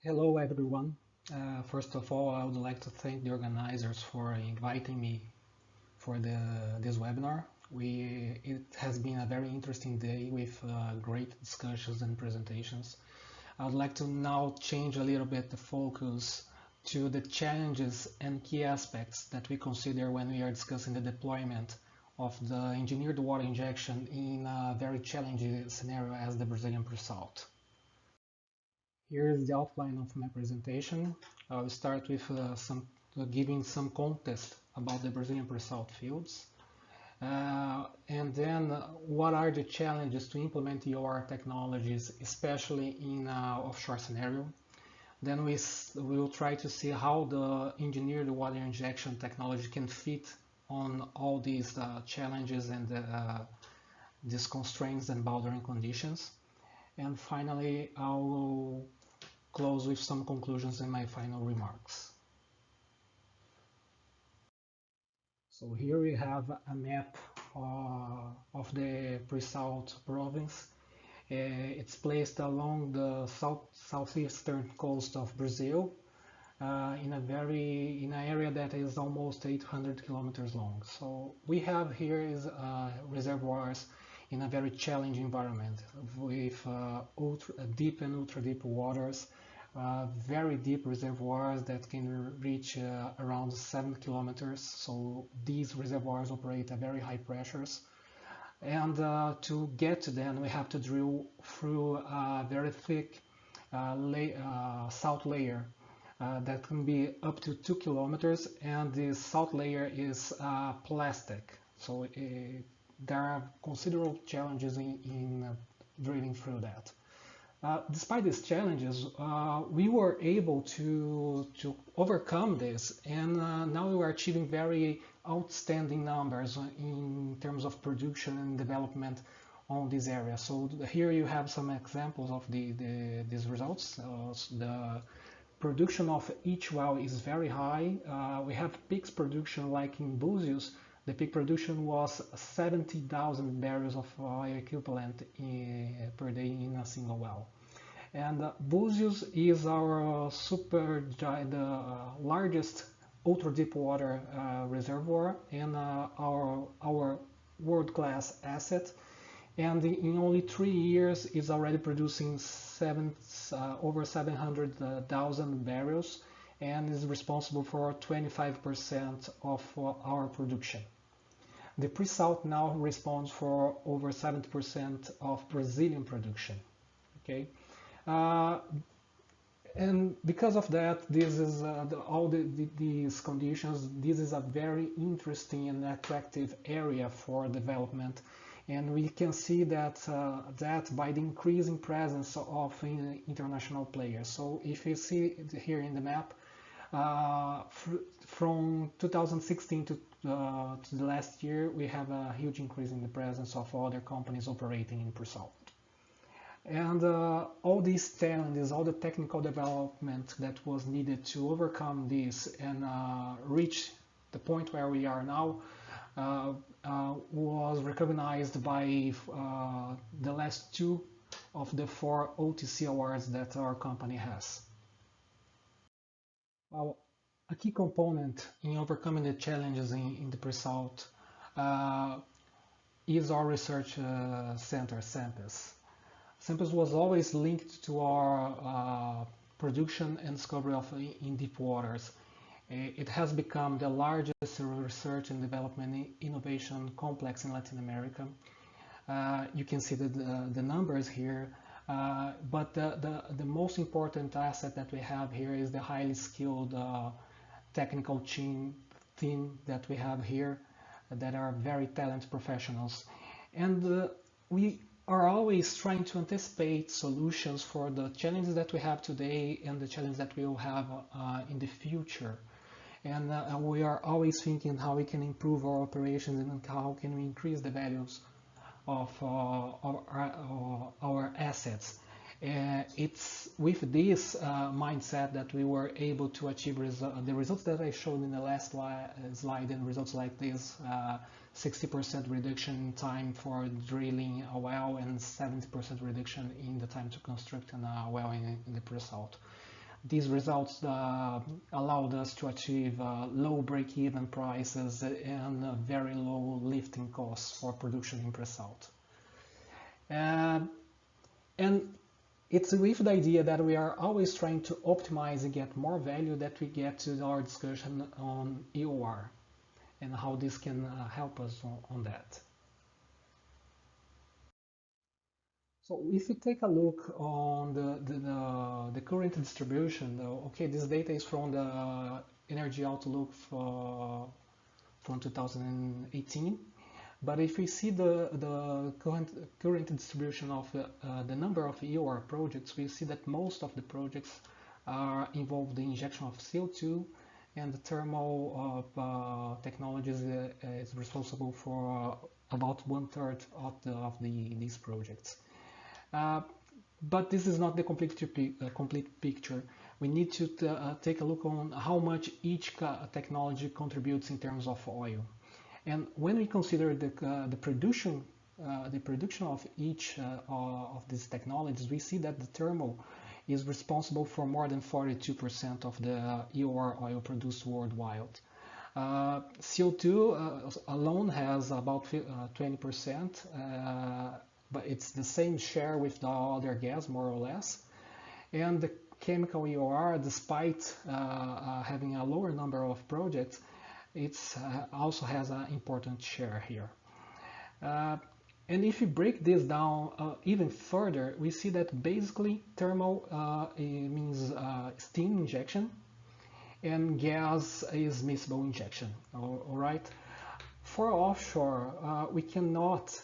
Hello everyone. First of all, I would like to thank the organizers for inviting me for this webinar. It has been a very interesting day with great discussions and presentations. I would like to now change a little bit the focus to the challenges and key aspects that we consider when we are discussing the deployment of the engineered water injection in a very challenging scenario as the Brazilian pre-salt. Here is the outline of my presentation. I will start with giving some context about the Brazilian pre-salt fields. And then what are the challenges to implement EOR technologies, especially in offshore scenario. Then we will try to see how the engineered water injection technology can fit on all these challenges and these constraints and boundary conditions. And finally, I will close with some conclusions in my final remarks. So here we have a map of the PreSalt Province. It's placed along the southeastern coast of Brazil in an area that is almost 800 kilometers long. So we have here is reservoirs in a very challenging environment with deep and ultra deep waters, very deep reservoirs that can reach around 7 kilometers. So these reservoirs operate at very high pressures. And to get to them, we have to drill through a very thick salt layer that can be up to 2 kilometers, and this salt layer is plastic. So there are considerable challenges in drilling through that. Despite these challenges, we were able to overcome this, and now we are achieving very outstanding numbers in terms of production and development on this area. So here you have some examples of these results. The production of each well is very high. We have peaks production like in Búzios. The peak production was 70,000 barrels of oil equivalent per day in a single well. And Búzios is our the largest ultra deep water reservoir and our world-class asset. And in only 3 years is already producing over 700,000 barrels and is responsible for 25% of our production. The pre-salt now responds for over 70% of Brazilian production. Okay, and because of that, this is these conditions. This is a very interesting and attractive area for development, and we can see that by the increasing presence of international players. So if you see here in the map, from 2016 to the last year, we have a huge increase in the presence of other companies operating in pre-salt. And all these challenges, all the technical development that was needed to overcome this and reach the point where we are now was recognized by the last 2 of the 4 OTC awards that our company has. Well, a key component in overcoming the challenges in the pre-salt is our research center, SEMPES. SEMPES was always linked to our production and discovery of in deep waters. It has become the largest research and development innovation complex in Latin America. You can see the numbers here, but the most important asset that we have here is the highly skilled technical team that we have here that are very talented professionals. And we are always trying to anticipate solutions for the challenges that we have today and the challenges that we will have in the future. And we are always thinking how we can improve our operations and how can we increase the values of our assets. It's with this mindset that we were able to achieve the results that I showed in the last slide, and results like this, 60% reduction in time for drilling a well and 70% reduction in the time to construct a well in the pre-salt. These results allowed us to achieve low break-even prices and very low lifting costs for production in pre-salt. And it's with the idea that we are always trying to optimize and get more value that we get to our discussion on EOR and how this can help us on that. So if you take a look on the current distribution, okay, this data is from the Energy Outlook from 2018. But if we see the current distribution of the number of EOR projects, we see that most of the projects are involved in injection of CO2, and the thermal technologies is responsible for about 1/3 of these projects. But this is not the complete picture. We need to take a look on how much each technology contributes in terms of oil. And when we consider the production of each of these technologies, we see that the thermal is responsible for more than 42% of the EOR oil produced worldwide. CO2 alone has about 20%, but it's the same share with the other gas, more or less. And the chemical EOR, despite having a lower number of projects, it also has an important share here. And if you break this down even further, we see that basically thermal means steam injection, and gas is miscible injection. All right. For offshore, we cannot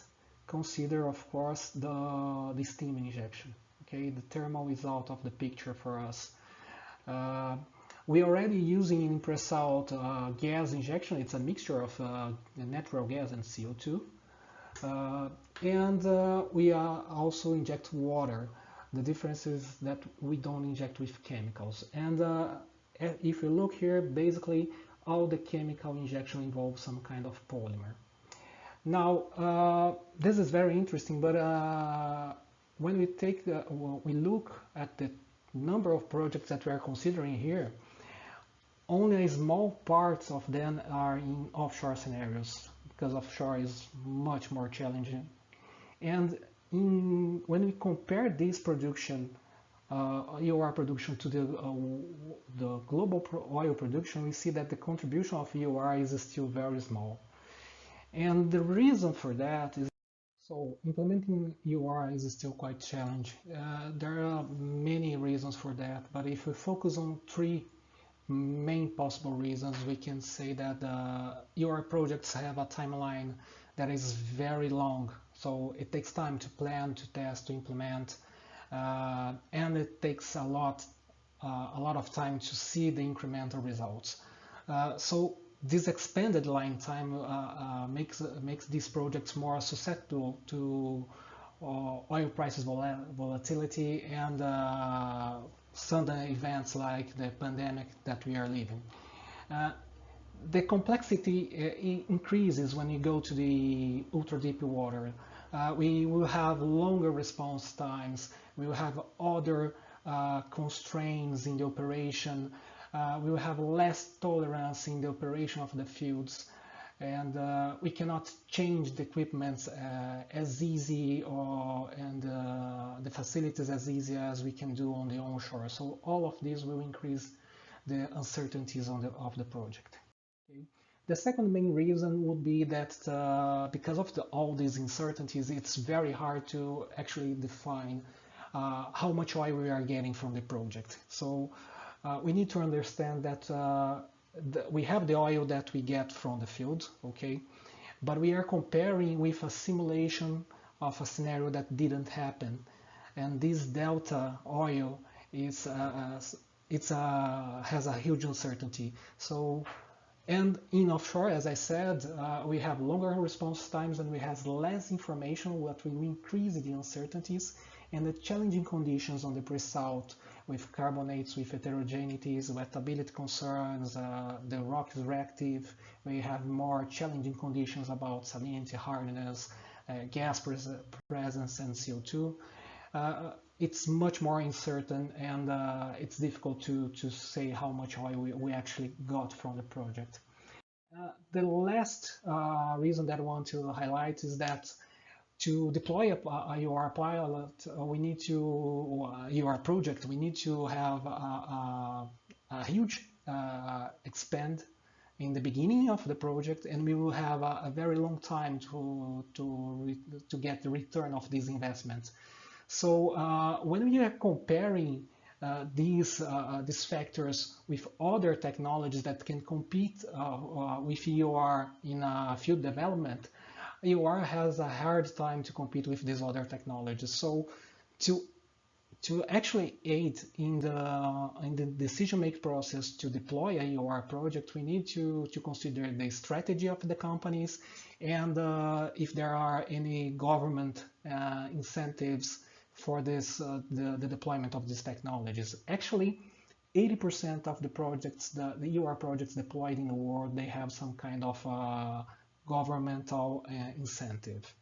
consider, of course, the steam injection. Okay, the thermal is out of the picture for us. We are already using in pre-salt gas injection. It's a mixture of natural gas and CO2. And we also inject water. The difference is that we don't inject with chemicals. And if you look here, basically all the chemical injection involves some kind of polymer. Now, this is very interesting, but when we look at the number of projects that we are considering here, only a small part of them are in offshore scenarios, because offshore is much more challenging. And when we compare this production, EOR production, to the global oil production, we see that the contribution of EOR is still very small. And the reason for that is, so implementing EOR is still quite challenging. There are many reasons for that, but if we focus on three main possible reasons, we can say that EOR projects have a timeline that is very long. So it takes time to plan, to test, to implement, and it takes a lot of time to see the incremental results. So this expanded line time makes these projects more susceptible to oil prices volatility and sudden events like the pandemic that we are living. The complexity increases when you go to the ultra deep water. We will have longer response times. We will have other constraints in the operation. We will have less tolerance in the operation of the fields, and we cannot change the equipment as easy and the facilities as easy as we can do on the onshore. So all of this will increase the uncertainties of the project. Okay. The second main reason would be that because of all these uncertainties, it's very hard to actually define how much oil we are getting from the project. So we need to understand that we have the oil that we get from the field, okay, but we are comparing with a simulation of a scenario that didn't happen, and this delta oil is has a huge uncertainty. So, and in offshore, as I said, we have longer response times and we have less information, what will increase the uncertainties and the challenging conditions on the pre-salt, with carbonates, with heterogeneities, wettability concerns, the rock is reactive. We have more challenging conditions about salinity, hardness, gas presence, and CO2. it's much more uncertain, and it's difficult to say how much oil we actually got from the project. The last reason that I want to highlight is that to deploy a UR pilot, we need to, UR project, we need to have a huge expand in the beginning of the project, and we will have a very long time to get the return of these investments. So when we are comparing these factors with other technologies that can compete with EOR in field development, EOR has a hard time to compete with these other technologies. So to actually aid in the decision-making process to deploy a EOR project, we need to consider the strategy of the companies, and if there are any government incentives for this the deployment of these technologies. Actually, 80% of the projects, the EOR projects deployed in the world, they have some kind of governmental incentive.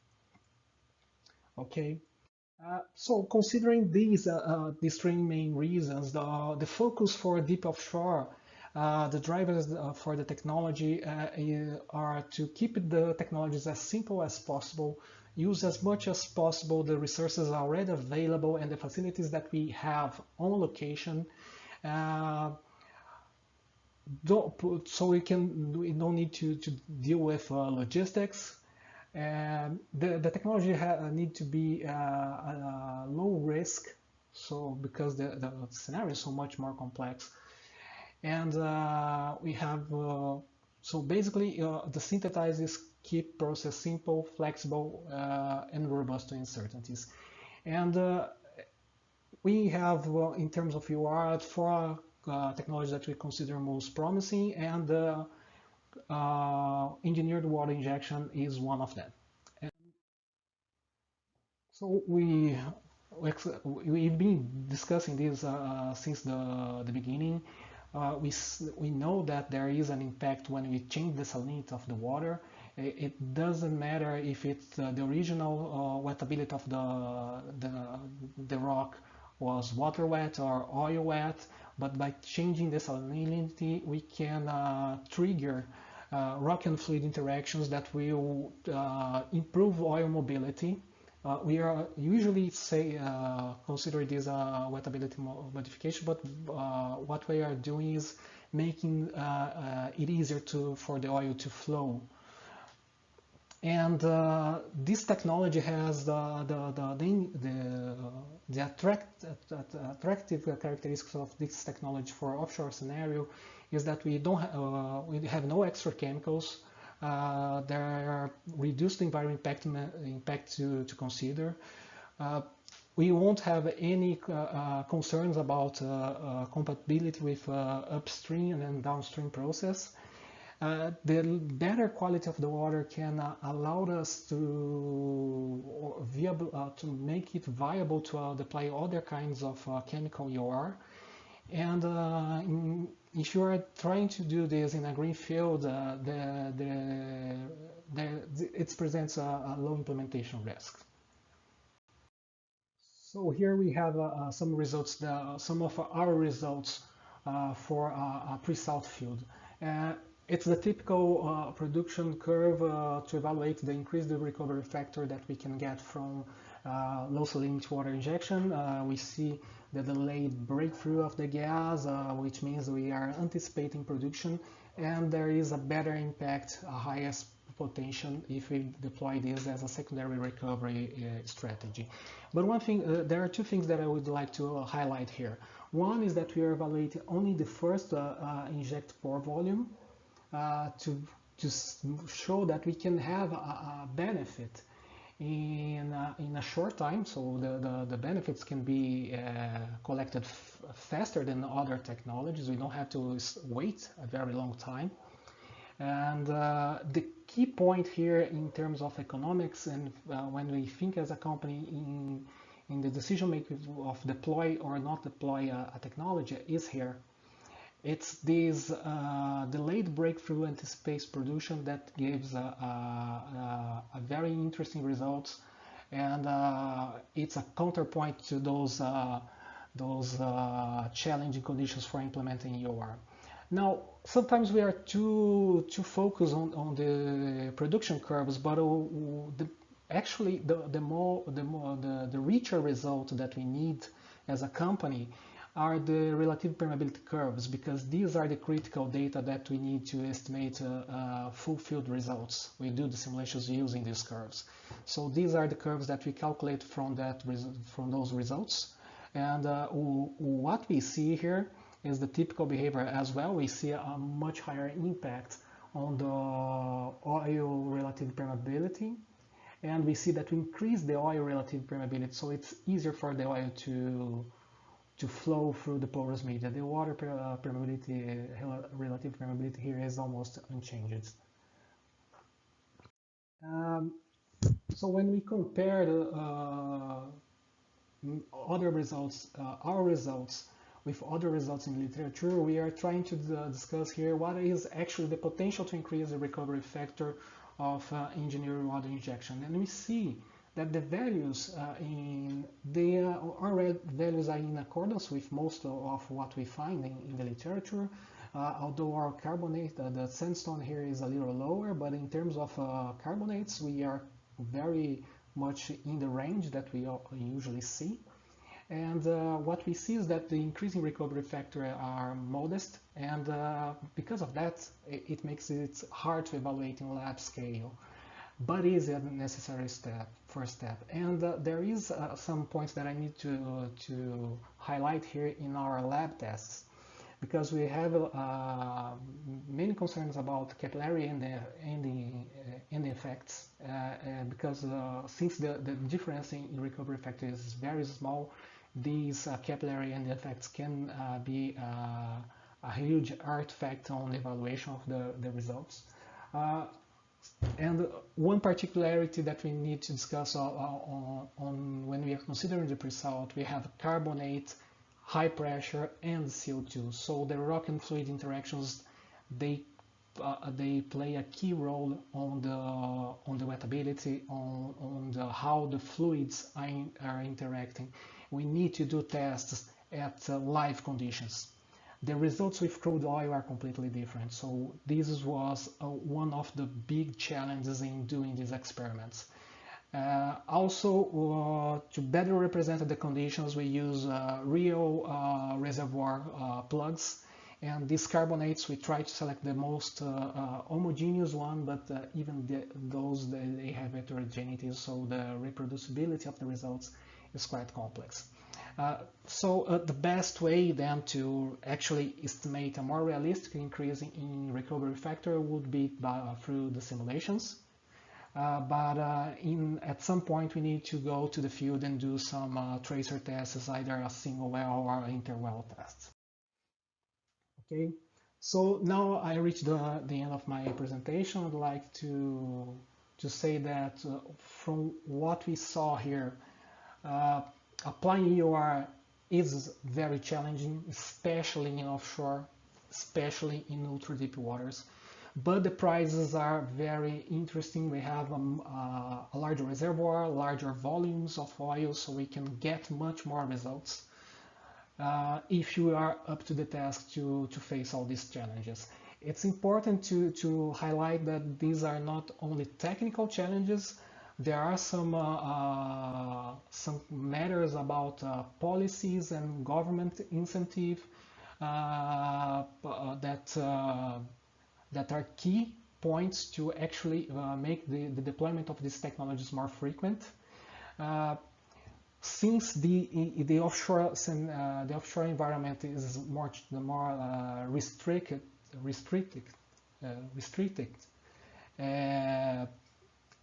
Okay. So considering these three main reasons, the focus for deep offshore, the drivers for the technology are to keep the technologies as simple as possible, use as much as possible the resources already available and the facilities that we have on location. So we don't need to deal with logistics. The technology need to be low risk, so because the scenario is so much more complex, and we have so basically the synthesizers keep process simple, flexible, and robust to uncertainties. And we have in terms of UR 4 technologies that we consider most promising, and engineered water injection is one of them. And so we've been discussing this since the beginning. We know that there is an impact when we change the salinity of the water. It doesn't matter if it's the original wettability of the rock was water wet or oil wet, but by changing the salinity, we can trigger rock and fluid interactions that will improve oil mobility. We are usually consider this a wettability modification, but what we are doing is making it easier for the oil to flow. And this technology has the attractive characteristics of this technology for offshore scenario is that we have no extra chemicals. There are reduced environmental impact to consider. We won't have any concerns about compatibility with upstream and downstream process. The better quality of the water can allow us to make it viable to deploy other kinds of chemical EOR. And if you are trying to do this in a green field, it presents a low implementation risk. So here we have some results, some of our results for a pre-salt field. It's the typical production curve to evaluate the increased recovery factor that we can get from low salinity water injection. We see the delayed breakthrough of the gas, which means we are anticipating production, and there is a better impact, a highest potential if we deploy this as a secondary recovery strategy. But one thing, there are two things that I would like to highlight here. One is that we are evaluating only the first inject pore volume to show that we can have a benefit in a short time, so the benefits can be collected faster than other technologies. We don't have to wait a very long time. And the key point here in terms of economics, and when we think as a company in the decision making of deploy or not deploy a technology, is here. It's this delayed breakthrough anticipate production that gives a very interesting results and it's a counterpoint to those challenging conditions for implementing EOR. Now, sometimes we are too focused on the production curves, but actually the richer result that we need as a company are the relative permeability curves, because these are the critical data that we need to estimate full field results. We do the simulations using these curves. So these are the curves that we calculate from those results. And what we see here is the typical behavior as well. We see a much higher impact on the oil relative permeability, and we see that we increase the oil relative permeability, so it's easier for the oil to flow through the porous media. The water permeability, relative permeability here is almost unchanged. So when we compare the other results, our results, with other results in literature, we are trying to discuss here what is actually the potential to increase the recovery factor of engineered water injection. And we see that the values our values are in accordance with most of what we find in the literature. Although our carbonate, the sandstone here is a little lower, but in terms of carbonates, we are very much in the range that we usually see. And what we see is that the increasing recovery factor are modest, and because of that, it makes it hard to evaluate in lab scale, but is a necessary first step. And there is some points that I need to highlight here in our lab tests, because we have many concerns about capillary end effects, because since the difference in recovery factor is very small, these capillary end effects can be a huge artifact on the evaluation of the results. And one particularity that we need to discuss on when we are considering the pre-salt, we have carbonate, high pressure, and CO2. So the rock and fluid interactions, they play a key role on the wettability, on how the fluids are interacting. We need to do tests at live conditions. The results with crude oil are completely different. So this was one of the big challenges in doing these experiments. Also, to better represent the conditions, we use real reservoir plugs. And these carbonates, we try to select the most homogeneous one, but even those, they have heterogeneity, so the reproducibility of the results is quite complex. So the best way then to actually estimate a more realistic increase in recovery factor would be through the simulations. But at some point we need to go to the field and do some tracer tests, either a single well or interwell test. Okay, so now I reached the end of my presentation. I'd like to say that from what we saw here, applying EOR is very challenging, especially in offshore, especially in ultra deep waters. But the prizes are very interesting. We have a larger reservoir, larger volumes of oil, so we can get much more results if you are up to the task to face all these challenges. It's important to highlight that these are not only technical challenges. There are some matters about policies and government incentive that are key points to actually make the deployment of these technologies more frequent. Since the offshore environment is more restricted,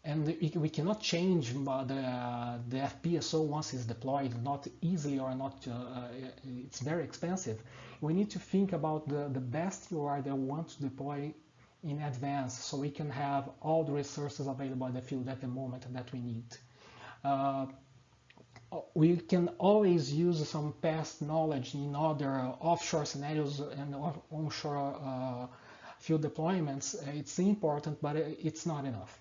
and we cannot change the FPSO once it's deployed, not easily or not, it's very expensive. We need to think about the best EOR that we want to deploy in advance, so we can have all the resources available in the field at the moment that we need. We can always use some past knowledge in other offshore scenarios and onshore field deployments. It's important, but it's not enough.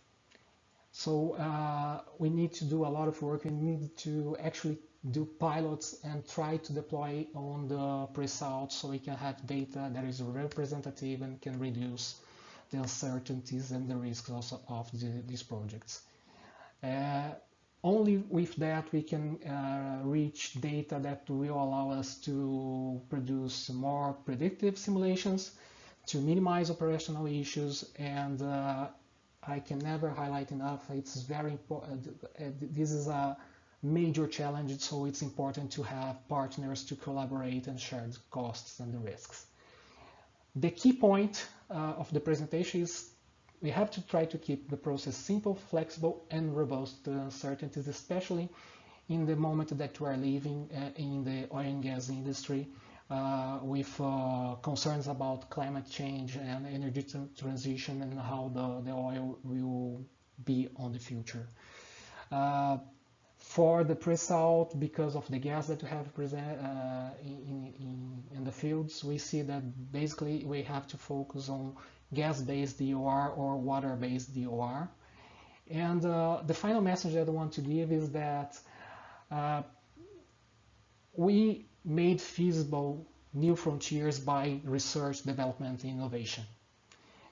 So we need to do a lot of work. We need to actually do pilots and try to deploy on the pre-salt so we can have data that is representative and can reduce the uncertainties and the risks also of these projects. Only with that we can reach data that will allow us to produce more predictive simulations, to minimize operational issues, and I can never highlight enough, it's very important. This is a major challenge, so it's important to have partners to collaborate and share the costs and the risks. The key point of the presentation is we have to try to keep the process simple, flexible, and robust to uncertainties, especially in the moment that we are living in the oil and gas industry with concerns about climate change and energy transition and how the oil will be on the future. For the pre-salt, because of the gas that we have present in the fields, we see that basically we have to focus on gas-based DOR or water-based DOR. And the final message that I want to give is that we made feasible new frontiers by research, development, and innovation.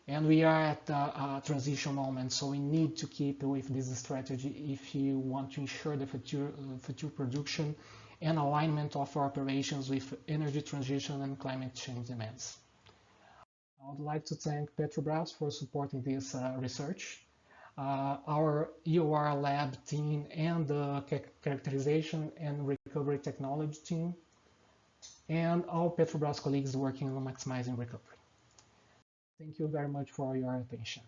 And we are at a transition moment, so we need to keep with this strategy if you want to ensure the future production and alignment of our operations with energy transition and climate change demands. I would like to thank Petrobras for supporting this research, our EOR lab team, and the characterization and recovery technology team, and all Petrobras colleagues working on maximizing recovery. Thank you very much for your attention.